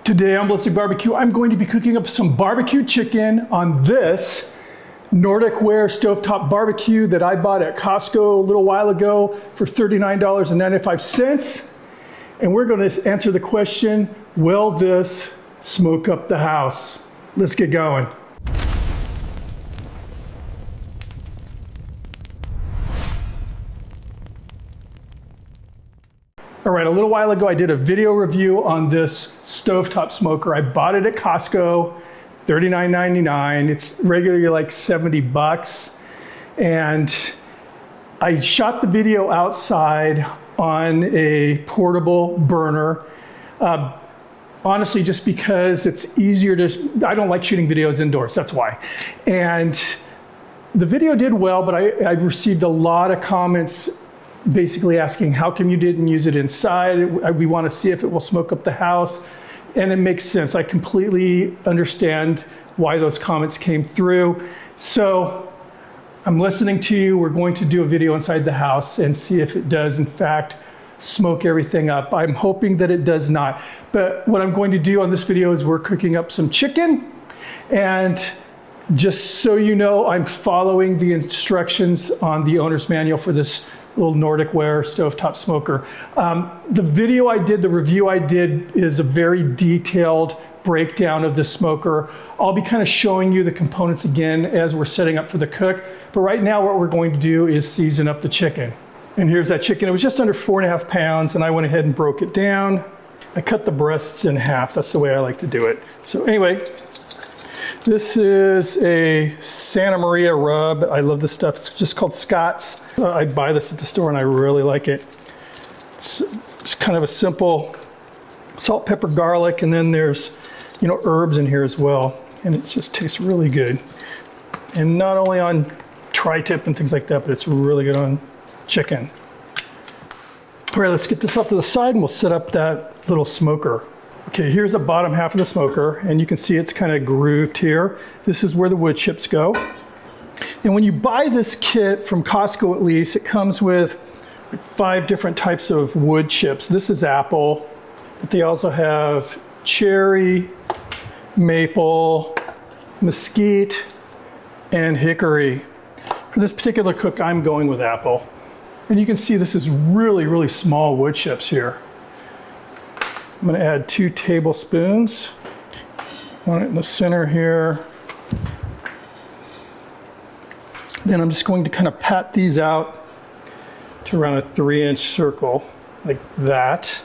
Today on Ballistic Barbecue, I'm going to be cooking up some barbecue chicken on this Nordic Ware Stovetop barbecue that I bought at Costco a little while ago for $39.95. And we're going to answer the question, will this smoke up the house? Let's get going. All right, a little while ago I did a video review on this stovetop smoker. I bought it at Costco, $39.99. It's regularly like 70 bucks. And I shot the video outside on a portable burner. Honestly, just because it's easier to, I don't like shooting videos indoors, that's why. And the video did well, but I received a lot of comments basically asking, how come you didn't use it inside? We want to see if it will smoke up the house. And it makes sense. I completely understand why those comments came through. So I'm listening to you. We're going to do a video inside the house and see if it does, in fact, smoke everything up. I'm hoping that it does not. But what I'm going to do on this video is we're cooking up some chicken. And just so you know, I'm following the instructions on the owner's manual for this little Nordic Ware Stovetop Smoker. The video I did, the review I did, is a very detailed breakdown of the smoker. I'll be kind of showing you the components again as we're setting up for the cook. But right now what we're going to do is season up the chicken. And here's that chicken. It was just under 4.5 pounds, and I went ahead and broke it down. I cut the breasts in half. That's the way I like to do it. So anyway, this is a Santa Maria rub. I love this stuff. It's just called Scott's. I buy this at the store and I really like it. It's kind of a simple salt, pepper, garlic, and then there's, herbs in here as well. And it just tastes really good. And not only on tri-tip and things like that, but it's really good on chicken. All right, let's get this off to the side and we'll set up that little smoker. Okay, here's the bottom half of the smoker, and you can see it's kind of grooved here. This is where the wood chips go. And when you buy this kit from Costco, at least, it comes with like 5 different types of wood chips. This is apple, but they also have cherry, maple, mesquite, and hickory. For this particular cook, I'm going with apple. And you can see this is really, really small wood chips here. I'm going to add 2 tablespoons, one in the center here. Then I'm just going to kind of pat these out to around a 3-inch circle, like that.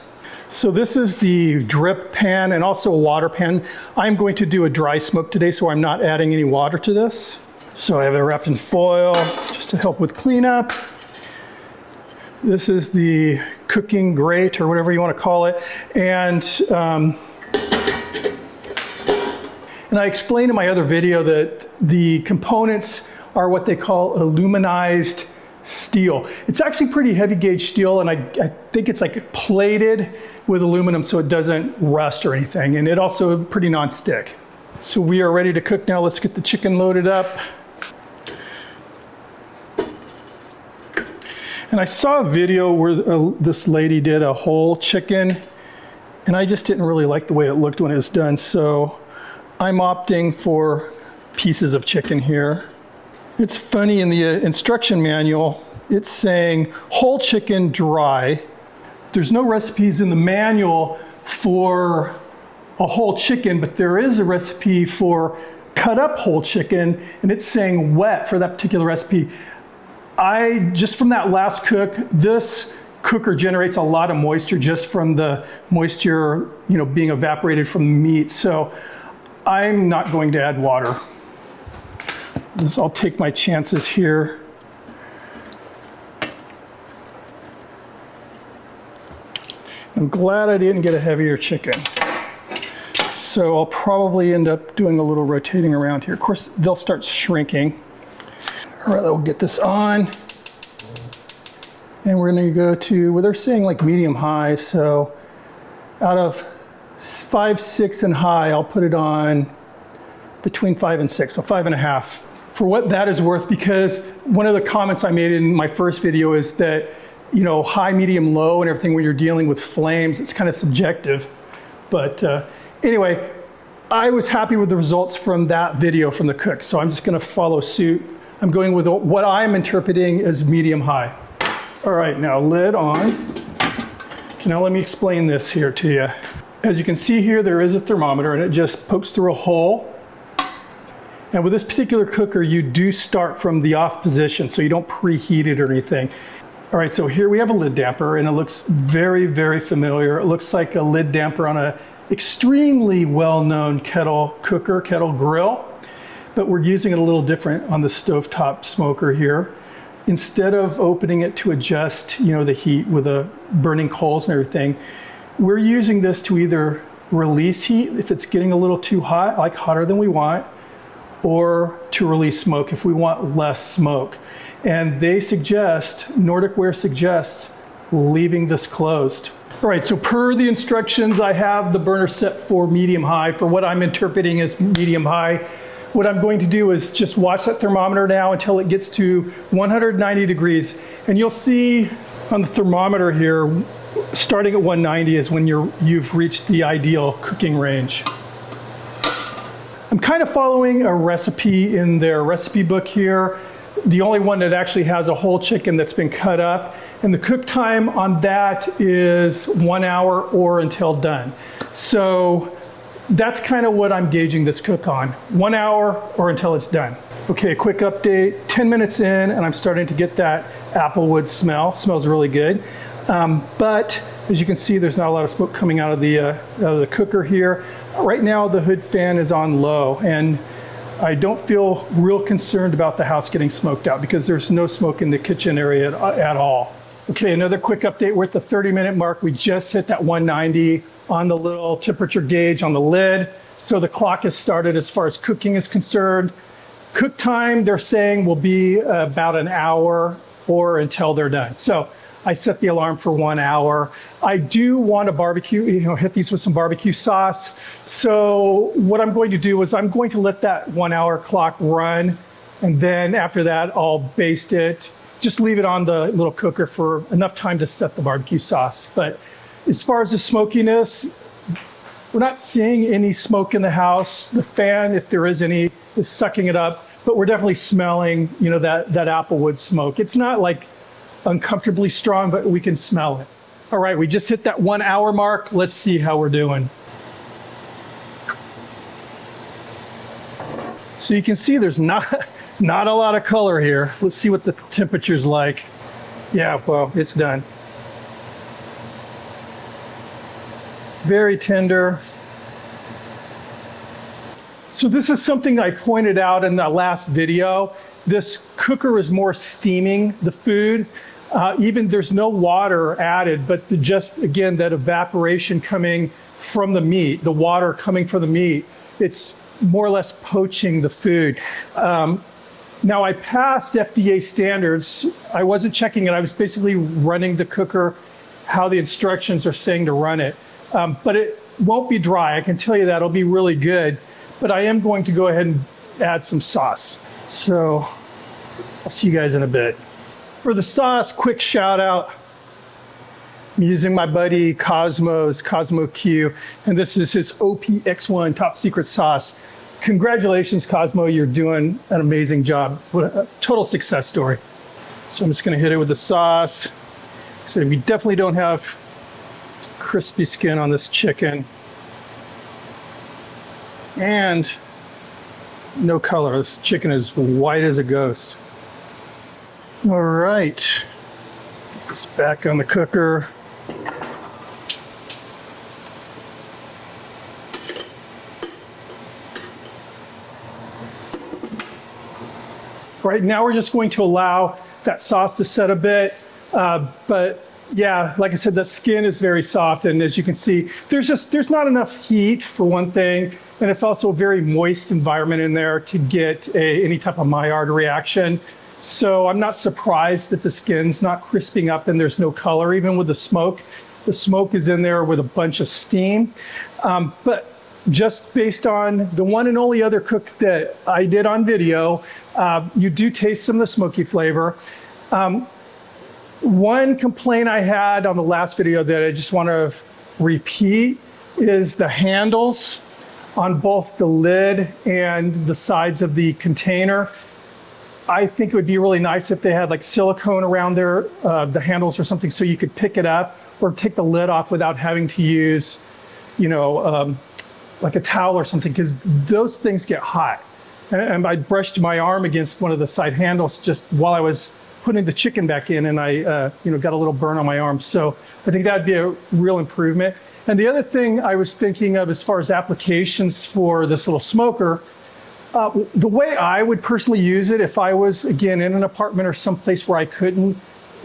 So this is the drip pan and also a water pan. I'm going to do a dry smoke today, so I'm not adding any water to this. So I have it wrapped in foil just to help with cleanup. This is the cooking grate, or whatever you want to call it. And I explained in my other video that the components are what they call aluminized steel. It's actually pretty heavy gauge steel, and I think it's like plated with aluminum so it doesn't rust or anything. And it also pretty non-stick. So we are ready to cook now. Let's get the chicken loaded up. And I saw a video where this lady did a whole chicken, and I just didn't really like the way it looked when it was done, so I'm opting for pieces of chicken here. It's funny, in the instruction manual, it's saying whole chicken dry. There's no recipes in the manual for a whole chicken, but there is a recipe for cut up whole chicken, and it's saying wet for that particular recipe. Just from that last cook, this cooker generates a lot of moisture just from the moisture, being evaporated from the meat. So I'm not going to add water. I'll take my chances here. I'm glad I didn't get a heavier chicken. So I'll probably end up doing a little rotating around here. Of course, they'll start shrinking. All right, we'll get this on. And we're gonna go to, well, they're saying like medium high, so out of 5, 6, and high, I'll put it on between 5 and 6, so 5.5. For what that is worth, because one of the comments I made in my first video is that, high, medium, low, and everything when you're dealing with flames, it's kind of subjective. But Anyway, I was happy with the results from that video from the cook, so I'm just gonna follow suit. I'm going with what I'm interpreting as medium high. All right, now lid on. Okay, now let me explain this here to you. As you can see here, there is a thermometer and it just pokes through a hole. And with this particular cooker, you do start from the off position, so you don't preheat it or anything. All right, so here we have a lid damper and it looks very, very familiar. It looks like a lid damper on a extremely well-known kettle cooker, kettle grill, but we're using it a little different on the stovetop smoker here. Instead of opening it to adjust, the heat with the burning coals and everything, we're using this to either release heat if it's getting a little too hot, like hotter than we want, or to release smoke if we want less smoke. And they suggest, Nordic Ware suggests, leaving this closed. All right, so per the instructions, I have the burner set for medium high for what I'm interpreting as medium high. What I'm going to do is just watch that thermometer now until it gets to 190 degrees. And you'll see on the thermometer here, starting at 190 is when you've reached the ideal cooking range. I'm kind of following a recipe in their recipe book here. The only one that actually has a whole chicken that's been cut up. And the cook time on that is 1 hour or until done. So that's kind of what I'm gauging this cook on. 1 hour or until it's done. Okay, a quick update. 10 minutes in and I'm starting to get that applewood smell. Smells really good. But as you can see, there's not a lot of smoke coming out of the cooker here. Right now, the hood fan is on low, and I don't feel real concerned about the house getting smoked out because there's no smoke in the kitchen area at all. Okay, another quick update. We're at the 30-minute mark. We just hit that 190 on the little temperature gauge on the lid. So the clock has started as far as cooking is concerned. Cook time, they're saying, will be about an hour or until they're done. So I set the alarm for 1 hour. I do want to barbecue, hit these with some barbecue sauce. So what I'm going to do is I'm going to let that 1 hour clock run. And then after that, I'll baste it. Just leave it on the little cooker for enough time to set the barbecue sauce. But as far as the smokiness, we're not seeing any smoke in the house. The fan, if there is any, is sucking it up. But we're definitely smelling, that applewood smoke. It's not like uncomfortably strong, but we can smell it. All right, we just hit that 1 hour mark. Let's see how we're doing. So you can see there's not a lot of color here. Let's see what the temperature's like. Yeah, well, it's done. Very tender. So this is something I pointed out in the last video. This cooker is more steaming the food. Even there's no water added, but again, that evaporation coming from the meat, the water coming from the meat, it's more or less poaching the food. Now I passed FDA standards. I wasn't checking it. I was basically running the cooker how the instructions are saying to run it. But it won't be dry. I can tell you that. It'll be really good. But I am going to go ahead and add some sauce. So I'll see you guys in a bit. For the sauce, quick shout out. I'm using my buddy Cosmo's Cosmo Q, and this is his OPX1 top secret sauce. Congratulations, Cosmo, you're doing an amazing job. What a total success story. So I'm just gonna hit it with the sauce. So we definitely don't have crispy skin on this chicken. And no color, this chicken is white as a ghost. All right, get this back on the cooker. Right now we're just going to allow that sauce to set a bit, but yeah, like I said, the skin is very soft, and as you can see, there's not enough heat for one thing, and it's also a very moist environment in there to get any type of Maillard reaction. So I'm not surprised that the skin's not crisping up and there's no color, even with the smoke. The smoke is in there with a bunch of steam. But just based on the one and only other cook that I did on video, you do taste some of the smoky flavor. One complaint I had on the last video that I just want to repeat is the handles on both the lid and the sides of the container. I think it would be really nice if they had like silicone around there, the handles or something, so you could pick it up or take the lid off without having to use, you know, like a towel or something, because those things get hot. And I brushed my arm against one of the side handles just while I was putting the chicken back in, and I you know, got a little burn on my arm. So I think that'd be a real improvement. And the other thing I was thinking of as far as applications for this little smoker, the way I would personally use it if I was, again, in an apartment or someplace where I couldn't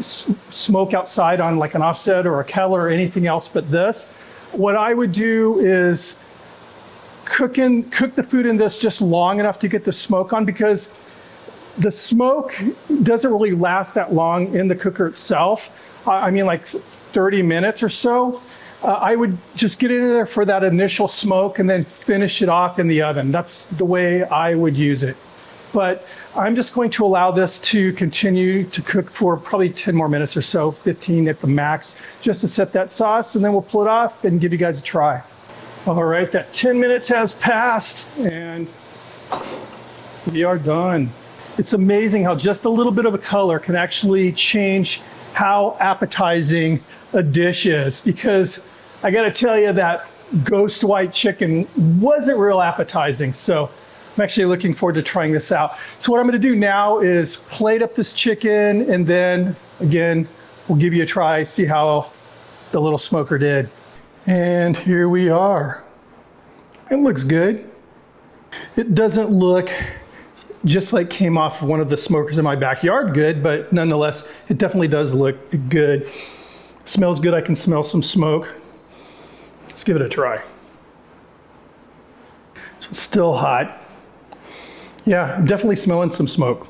smoke outside on like an offset or a kettle or anything else but this, what I would do is cook the food in this just long enough to get the smoke on, because the smoke doesn't really last that long in the cooker itself. I mean, like 30 minutes or so. I would just get it in there for that initial smoke and then finish it off in the oven. That's the way I would use it. But I'm just going to allow this to continue to cook for probably 10 more minutes or so, 15 at the max, just to set that sauce, and then we'll pull it off and give you guys a try. All right, that 10 minutes has passed and we are done. It's amazing how just a little bit of a color can actually change how appetizing a dish is, because I got to tell you that ghost white chicken wasn't real appetizing. So I'm actually looking forward to trying this out. So what I'm going to do now is plate up this chicken, and then again, we'll give you a try, see how the little smoker did. And here we are. It looks good. It doesn't look just like came off one of the smokers in my backyard good, but nonetheless, it definitely does look good. It smells good. I can smell some smoke. Let's give it a try. So it's still hot. Yeah, I'm definitely smelling some smoke.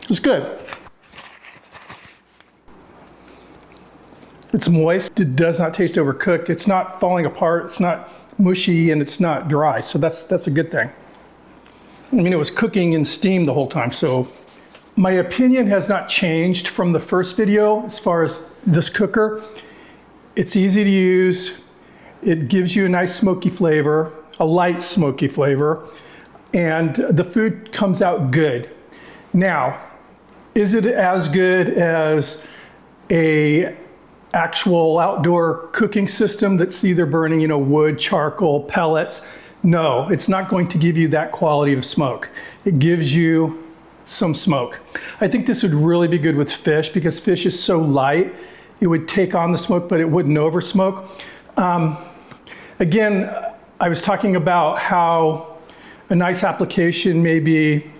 It's good. It's moist. It does not taste overcooked. It's not falling apart. It's not mushy, and it's not dry. So that's a good thing. I mean, it was cooking in steam the whole time. So my opinion has not changed from the first video as far as this cooker. It's easy to use. It gives you a nice smoky flavor, a light smoky flavor, and the food comes out good. Now, is it as good as a actual outdoor cooking system that's either burning, you know, wood, charcoal, pellets? No, it's not going to give you that quality of smoke. It gives you some smoke. I think this would really be good with fish, because fish is so light, it would take on the smoke, but it wouldn't over smoke. Again, I was talking about how a nice application may be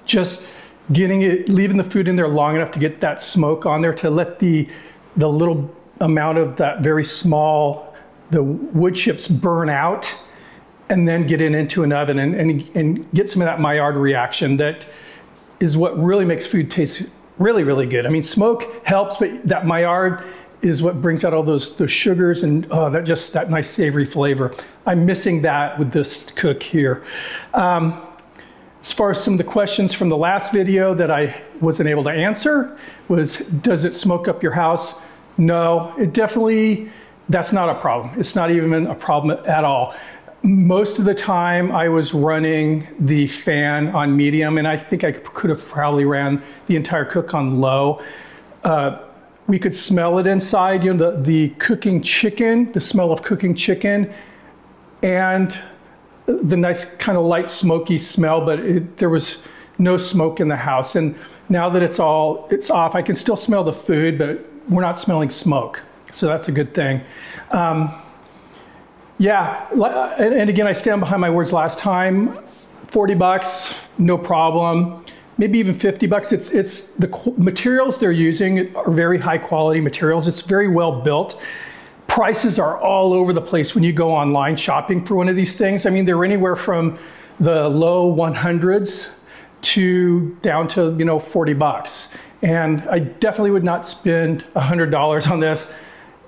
just leaving the food in there long enough to get that smoke on there, to let the little amount of that very small, the wood chips burn out, and then get it into an oven and get some of that Maillard reaction. That is what really makes food taste really, really good. I mean, smoke helps, but that Maillard is what brings out all those sugars and that nice savory flavor. I'm missing that with this cook here. As far as some of the questions from the last video that I wasn't able to answer was, does it smoke up your house? No, that's not a problem. It's not even a problem at all. Most of the time I was running the fan on medium, and I think I could have probably ran the entire cook on low. We could smell it inside, you know, the cooking chicken, the smell of cooking chicken, and the nice kind of light smoky smell, but there was no smoke in the house. And now that it's off, I can still smell the food, but we're not smelling smoke. So that's a good thing. Yeah, and again, I stand behind my words last time. $40, no problem. Maybe even $50. It's the materials they're using are very high quality materials. It's very well built. Prices are all over the place when you go online shopping for one of these things. I mean, they're anywhere from the low 100s to down to, you know, $40. And I definitely would not spend $100 on this.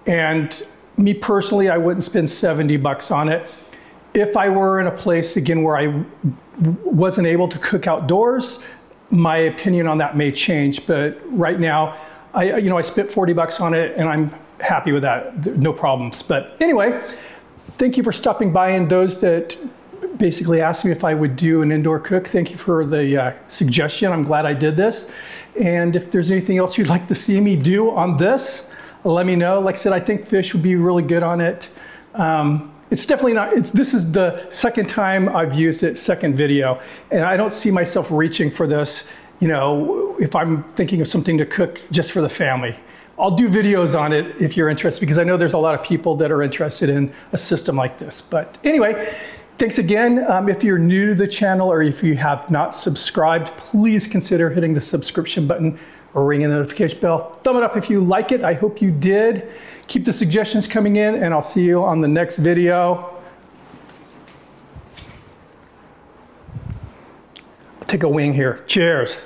And me personally, I wouldn't spend $70 on it. If I were in a place, again, where I wasn't able to cook outdoors, my opinion on that may change, but right now, I spent 40 bucks on it and I'm happy with that, no problems. But anyway, thank you for stopping by, and those that basically asked me if I would do an indoor cook, thank you for the suggestion. I'm glad I did this. And if there's anything else you'd like to see me do on this, let me know. Like I said, I think fish would be really good on it. It's definitely not, this is the second time I've used it, second video, and I don't see myself reaching for this, if I'm thinking of something to cook just for the family. I'll do videos on it if you're interested, because I know there's a lot of people that are interested in a system like this. But anyway, thanks again. If you're new to the channel or if you have not subscribed, please consider hitting the subscription button or ringing the notification bell. Thumb it up if you like it. I hope you did. Keep the suggestions coming in, and I'll see you on the next video. I'll take a wing here. Cheers.